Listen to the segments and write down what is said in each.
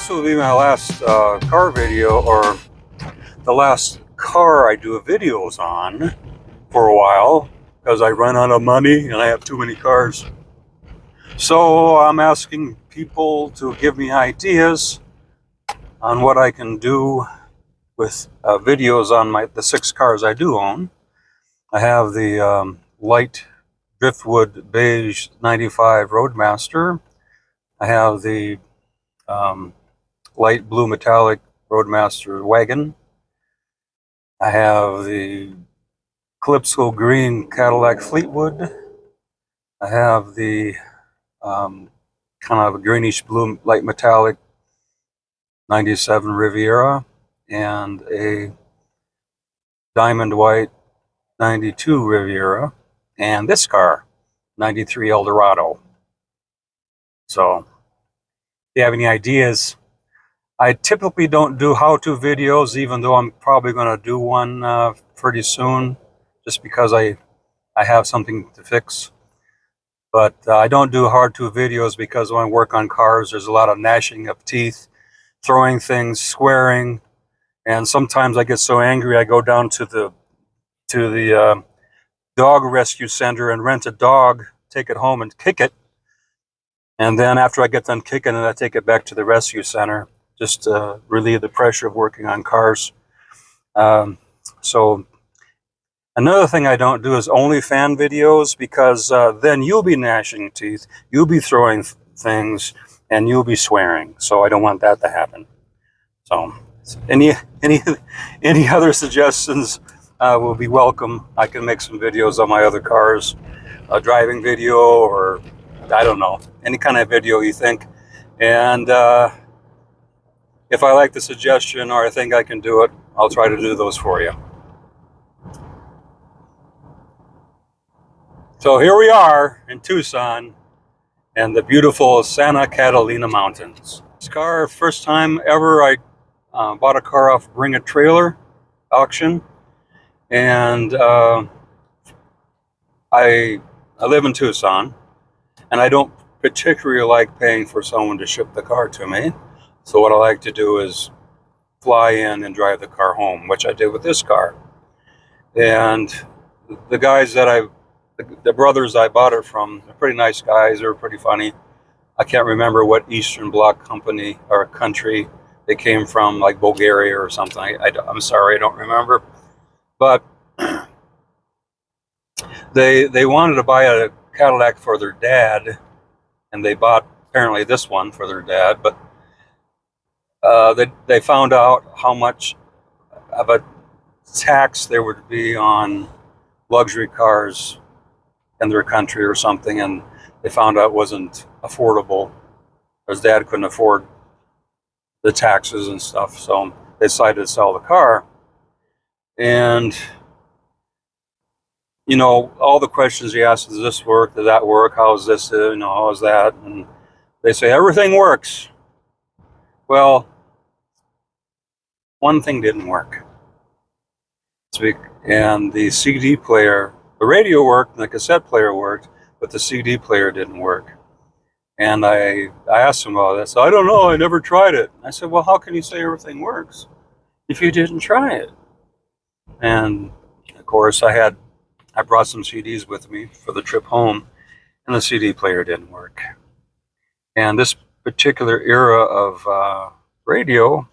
this will be my last car video, or the last car I do videos on for a while, because I run out of money and I have too many cars. So I'm asking people to give me ideas on what I can do with videos on the 6 cars I do own. I have the Light Driftwood Beige 95 Roadmaster. I have the light blue metallic Roadmaster Wagon. I have the Calypso Green Cadillac Fleetwood. I have the kind of a greenish blue light metallic 97 Riviera, and a diamond white 92 Riviera, and this car, 93 Eldorado. So, if you have any ideas, I typically don't do how-to videos, even though I'm probably going to do one pretty soon, just because I have something to fix. But I don't do how-to videos because when I work on cars, there's a lot of gnashing of teeth, throwing things, swearing, and sometimes I get so angry I go down to the dog rescue center and rent a dog, take it home and kick it. And then after I get done kicking it, I take it back to the rescue center, just to relieve the pressure of working on cars. So another thing I don't do is only fan videos, because then you'll be gnashing teeth, you'll be throwing things, and you'll be swearing. So I don't want that to happen. So any other suggestions will be welcome. I can make some videos on my other cars, a driving video, or I don't know, any kind of video you think. And if I like the suggestion or I think I can do it, I'll try to do those for you. So here we are in Tucson and the beautiful Santa Catalina Mountains. This car, first time ever I bought a car off Bring a Trailer auction. And I live in Tucson, and I don't particularly like paying for someone to ship the car to me. So what I like to do is fly in and drive the car home, which I did with this car. And the guys that the brothers I bought it from, they're pretty nice guys. They're pretty funny. I can't remember what Eastern Bloc company or country they came from, like Bulgaria or something. I'm sorry, I don't remember. But they wanted to buy a Cadillac for their dad, and they bought apparently this one for their dad. But they found out how much of a tax there would be on luxury cars in their country or something, and they found out it wasn't affordable. His dad couldn't afford the taxes and stuff, so they decided to sell the car. And you know, all the questions he asked: does this work? Does that work? How is this? You know, how is that? And they say everything works. Well, one thing didn't work. And the CD player, the radio worked, and the cassette player worked, but the CD player didn't work. And I asked him about this. I don't know. I never tried it. I said, well, how can you say everything works if you didn't try it? And of course, I brought some CDs with me for the trip home, and the CD player didn't work. And this particular era of radio,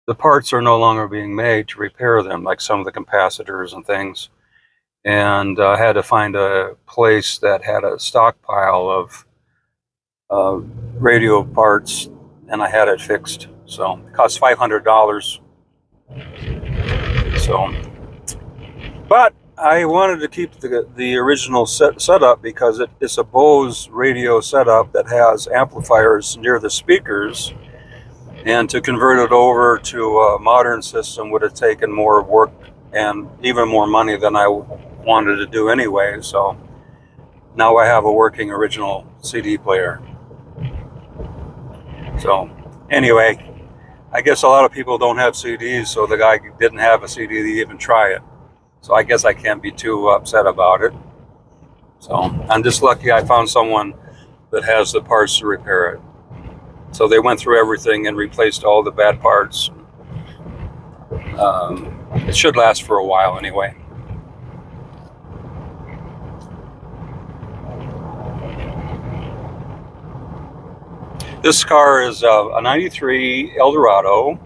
the parts are no longer being made to repair them, like some of the capacitors and things. And I had to find a place that had a stockpile of radio parts, and I had it fixed. So it cost $500. So, but I wanted to keep the original setup, because it's a Bose radio setup that has amplifiers near the speakers, and to convert it over to a modern system would have taken more work and even more money than I wanted to do anyway. So now I have a working original CD player. So anyway, I guess a lot of people don't have CDs, so the guy didn't have a CD to even try it. So I guess I can't be too upset about it. So I'm just lucky I found someone that has the parts to repair it. So they went through everything and replaced all the bad parts. It should last for a while anyway. This car is a 93 Eldorado.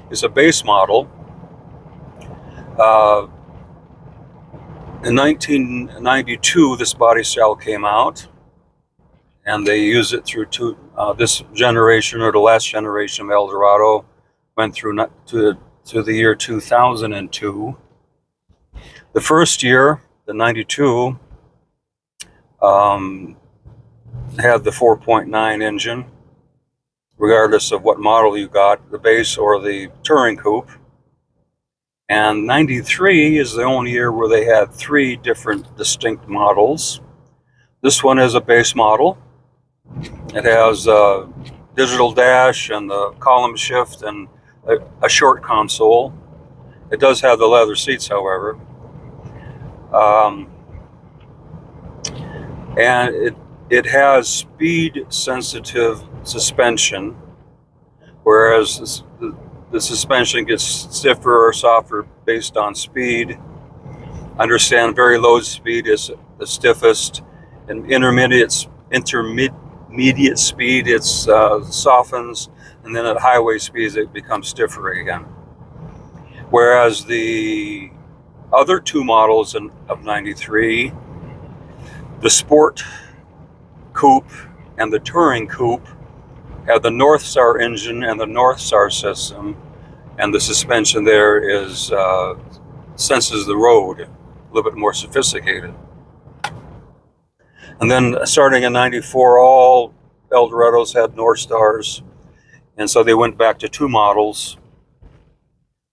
It's a base model. In 1992, this body style came out, and they use it through this generation, or the last generation of Eldorado, went through to the year 2002. The first year, the 92, had the 4.9 engine, regardless of what model you got, the base or the touring coupe. And 93 is the only year where they had 3 different distinct models. This one is a base model. It has a digital dash and the column shift and a short console. It does have the leather seats, however. And it has speed sensitive suspension, whereas the suspension gets stiffer or softer based on speed. Understand very low speed is the stiffest, and intermediate speed it softens, and then at highway speeds it becomes stiffer again. Whereas the other 2 models of 93, the Sport Coupe and the Touring Coupe, have the Northstar engine and the Northstar system, and the suspension there is senses the road, a little bit more sophisticated. And then starting in 94, all Eldorados had Northstars, and so they went back to 2 models,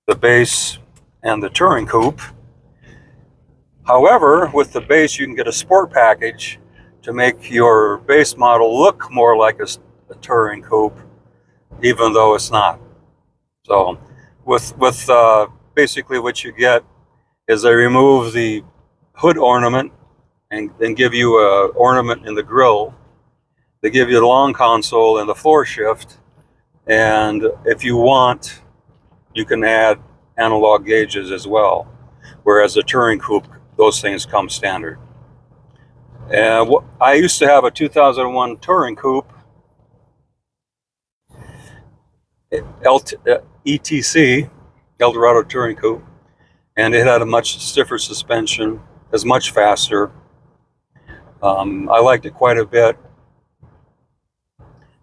the base and the Touring Coupe. However, with the base you can get a sport package to make your base model look more like a Touring Coupe, even though it's not. So with basically what you get is they remove the hood ornament and then give you a ornament in the grille. They give you the long console and the floor shift, and if you want, you can add analog gauges as well, whereas the Touring Coupe, those things come standard. And I used to have a 2001 Touring Coupe, ETC, Eldorado Touring Coupe, and it had a much stiffer suspension, is much faster. I liked it quite a bit,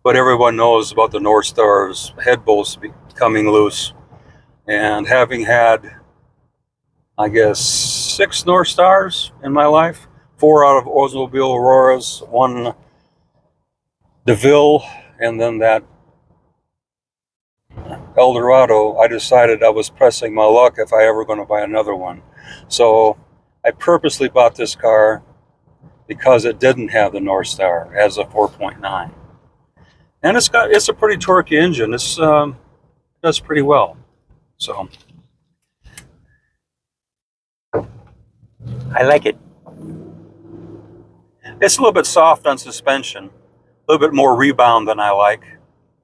but everyone knows about the Northstar's head bolts becoming loose, and having had, I guess, 6 Northstars in my life, 4 out of Oldsmobile Auroras, 1 DeVille, and then that Eldorado, I decided I was pressing my luck if I ever going to buy another one. So I purposely bought this car because it didn't have the Northstar, as a 4.9. And it's a pretty torquey engine. It does pretty well. So I like it. It's a little bit soft on suspension, a little bit more rebound than I like,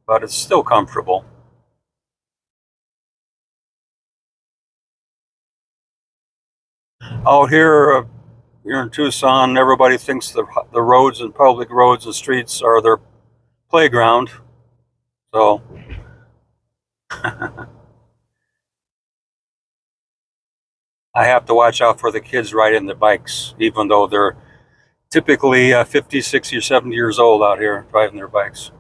but it's still comfortable. Out here in Tucson, everybody thinks the roads and public roads and streets are their playground. So I have to watch out for the kids riding the bikes, even though they're typically 50, 60, or 70 years old out here driving their bikes.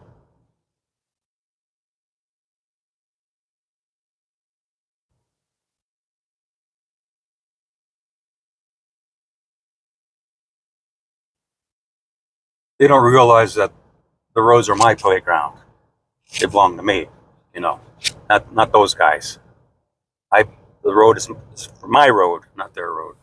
They don't realize that the roads are my playground. They belong to me, you know, not those guys. The road is my road, not their road.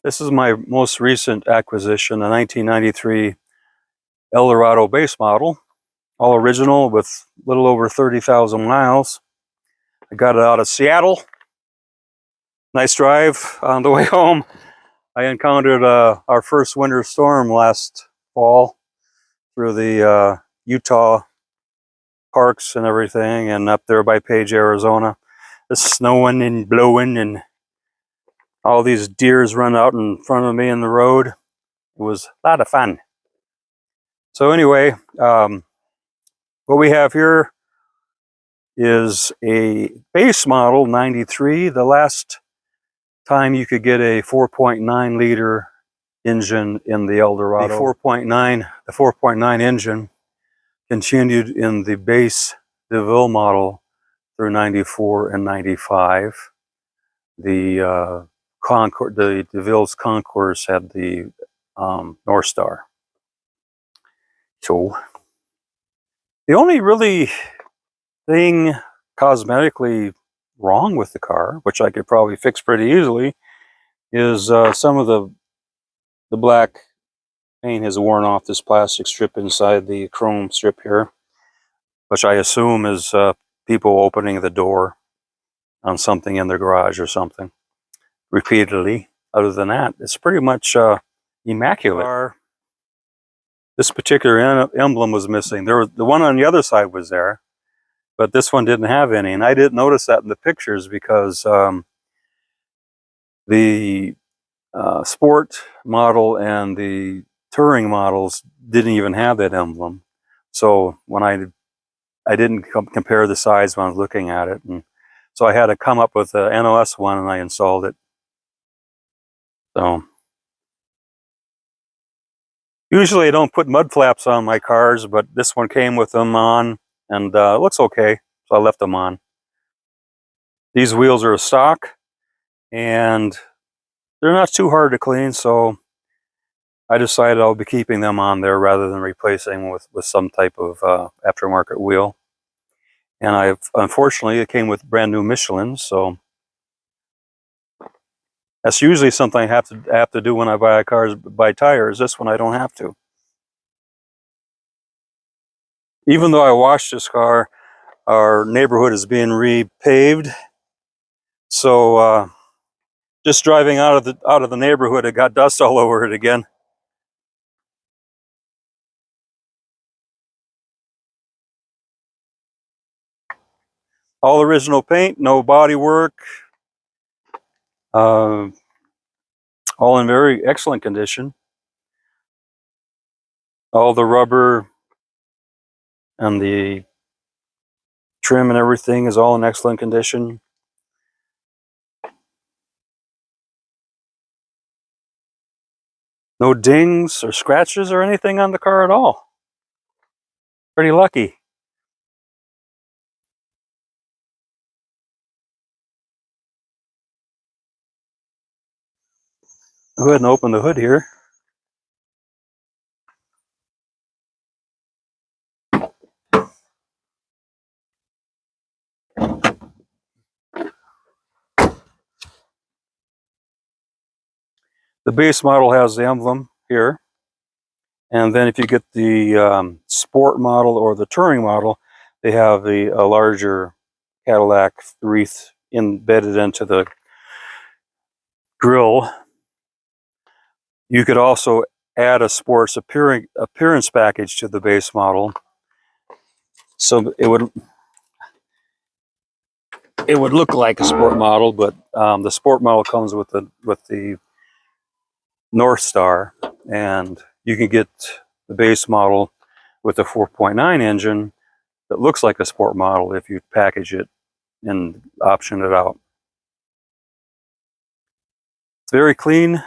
This is my most recent acquisition, a 1993 Eldorado base model, all original with a little over 30,000 miles. I got it out of Seattle. Nice drive. On the way home, I encountered our first winter storm last fall through the Utah parks and everything, and up there by Page, Arizona. It's snowing and blowing, and all these deers run out in front of me in the road. It was a lot of fun. So anyway, what we have here is a base model 93. The last time you could get a 4.9 liter engine in the Eldorado. The 4.9 engine continued in the base DeVille model through 94 and 95. The the DeVille's Concourse had the Northstar. So the only really thing cosmetically wrong with the car, which I could probably fix pretty easily, is some of the black paint has worn off this plastic strip inside the chrome strip here, which I assume is people opening the door on something in their garage or something repeatedly. Other than that, it's pretty much immaculate. This particular emblem was missing. The one on the other side was there, but this one didn't have any, and I didn't notice that in the pictures because the sport model and the touring models didn't even have that emblem. So when I didn't compare the size when I was looking at it, and so I had to come up with the NOS one, and I installed it. So usually I don't put mud flaps on my cars, but this one came with them on, and it looks okay, so I left them on. These wheels are stock, and they're not too hard to clean, so I decided I'll be keeping them on there rather than replacing with some type of aftermarket wheel. And unfortunately, it came with brand new Michelin, so that's usually something I have to do when I buy tires. This one I don't have to. Even though I washed this car, our neighborhood is being repaved, so just driving out of the neighborhood, it got dust all over it again. All original paint, no body work. All in very excellent condition. All the rubber and the trim and everything is all in excellent condition. No dings or scratches or anything on the car at all. Pretty lucky. Go ahead and open the hood here. The base model has the emblem here, and then if you get the sport model or the touring model, they have a larger Cadillac wreath embedded into the grille. You could also add a sports appearance package to the base model, so it would look like a sport model, but the sport model comes with the Northstar, and you can get the base model with the 4.9 engine that looks like a sport model if you package it and option it out. It's very clean,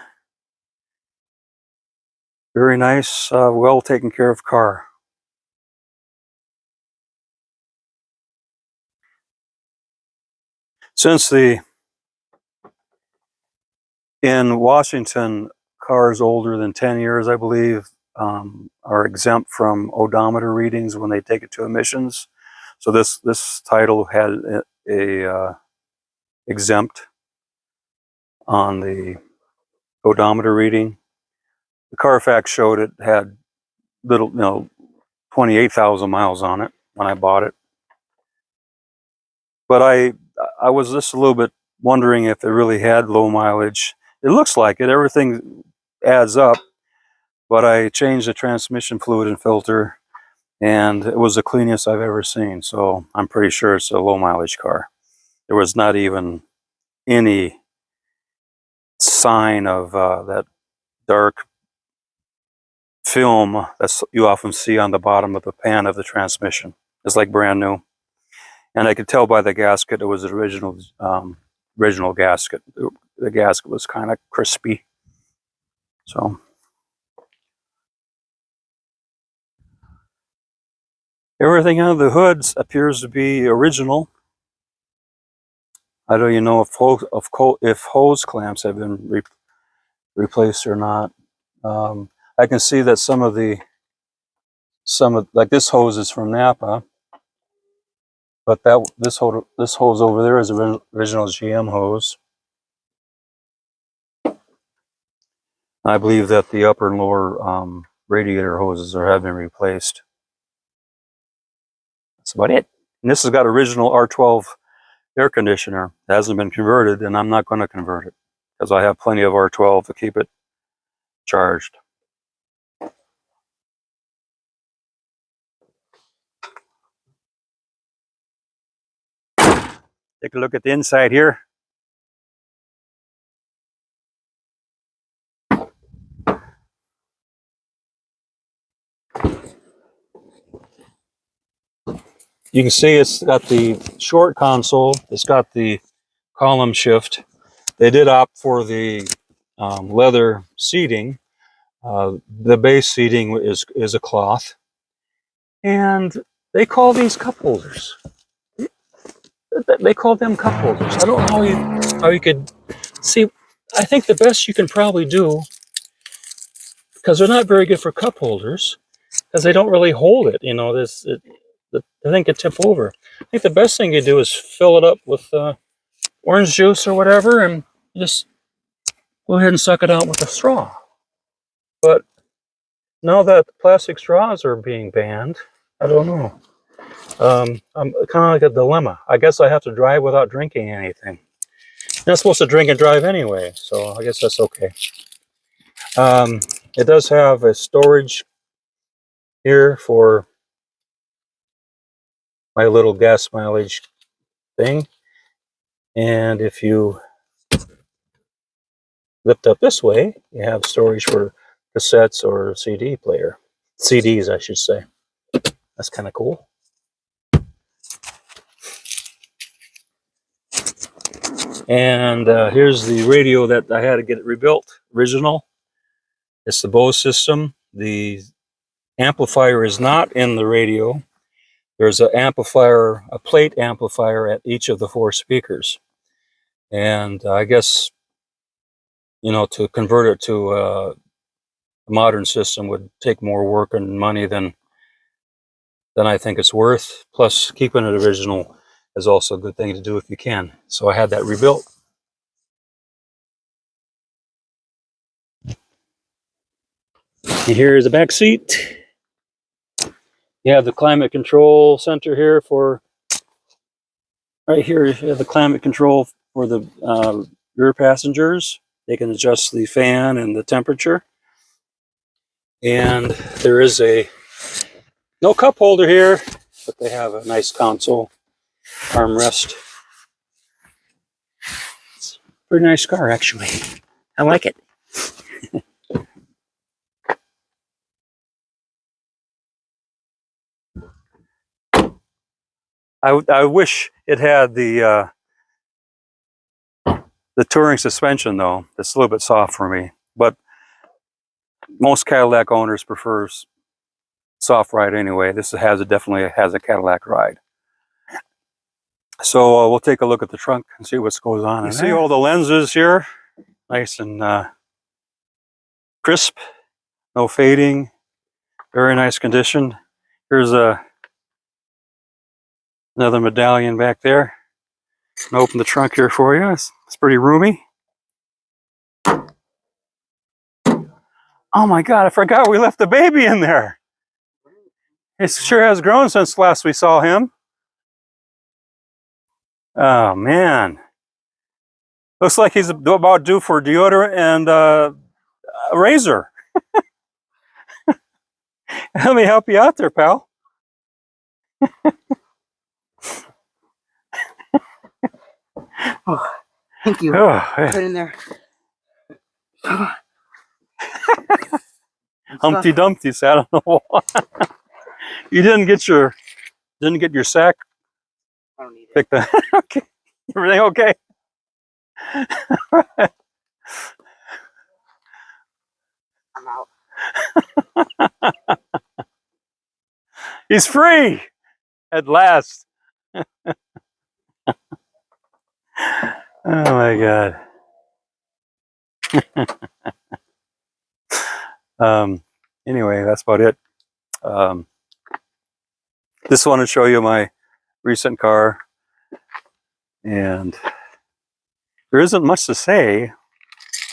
very nice, well taken care of car. Since in Washington, cars older than 10 years, I believe, are exempt from odometer readings when they take it to emissions. So this title had a exempt on the odometer reading. The Carfax showed it had little, 28,000 miles on it when I bought it. But I was just a little bit wondering if it really had low mileage. It looks like it. Everything adds up. But I changed the transmission fluid and filter, and it was the cleanest I've ever seen. So I'm pretty sure it's a low mileage car. There was not even any sign of that dark film that you often see on the bottom of the pan of the transmission. It's like brand new. And I could tell by the gasket it was the original gasket. The gasket was kind of crispy. So everything under the hoods appears to be original. I don't even know if hose clamps have been replaced or not. I can see that some of like this hose is from Napa, but this hose over there is the original GM hose. I believe that the upper and lower radiator hoses have been replaced. That's about it. And this has got original R12 air conditioner. It hasn't been converted, and I'm not going to convert it because I have plenty of R12 to keep it charged. Take a look at the inside here. You can see it's got the short console. It's got the column shift. They did opt for the leather seating. The base seating is a cloth, and they call these cup holders. They call them cup holders. I don't know how you could see. I think the best you can probably do, because they're not very good for cup holders, because they don't really hold it. You know, the thing could tip over. I think the best thing you do is fill it up with orange juice or whatever, and just go ahead and suck it out with a straw. But now that plastic straws are being banned, I don't know. I'm kind of like a dilemma. I guess I have to drive without drinking anything. I'm not supposed to drink and drive anyway, so I guess that's okay. It does have a storage here for my little gas mileage thing. And if you lift up this way, you have storage for cassettes or CD player. CDs, I should say. That's kind of cool. And here's the radio that I had to get it rebuilt, original. It's the Bose system. The amplifier is not in the radio. There's an amplifier, a plate amplifier at each of the 4 speakers. And I guess, to convert it to a modern system would take more work and money than I think it's worth. Plus, keeping it original is also a good thing to do if you can. So I had that rebuilt. And here's the back seat. You have the climate control center here for, right here, you have the climate control for the rear passengers. They can adjust the fan and the temperature. And there is no cup holder here, but they have a nice console armrest. It's a pretty nice car, actually. I like it. I wish it had the touring suspension, though. It's a little bit soft for me, but most Cadillac owners prefer soft ride anyway. This definitely has a Cadillac ride. So we'll take a look at the trunk and see what's going on. You see all the lenses here, nice and crisp, no fading, very nice condition. Here's another medallion back there. I'll open the trunk here for you. It's pretty roomy. Oh my God, I forgot we left the baby in there. It sure has grown since last we saw him. Oh man. Looks like he's about due for deodorant and a razor. Let me help you out there, pal. Oh, thank you. Oh, Put it in there. Humpty Dumpty sat on the wall. You didn't get your sack I don't need it. picked up. Okay. Everything okay? I'm out. He's free at last. Oh my God. Anyway, that's about it. Just want to show you my recent car, and there isn't much to say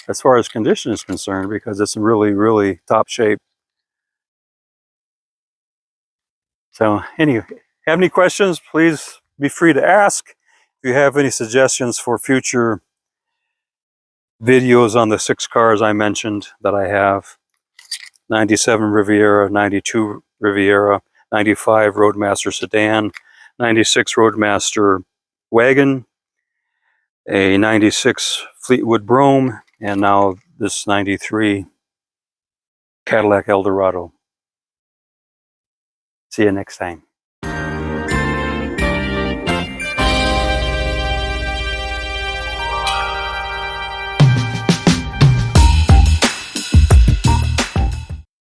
as far as condition is concerned because it's in really, really top shape. So anyway, have any questions, please be free to ask. If you have any suggestions for future videos on the 6 cars I mentioned that I have: 97 Riviera, 92 Riviera, 95 Roadmaster Sedan, 96 Roadmaster Wagon, a 96 Fleetwood Brougham, and now this 93 Cadillac Eldorado. See you next time.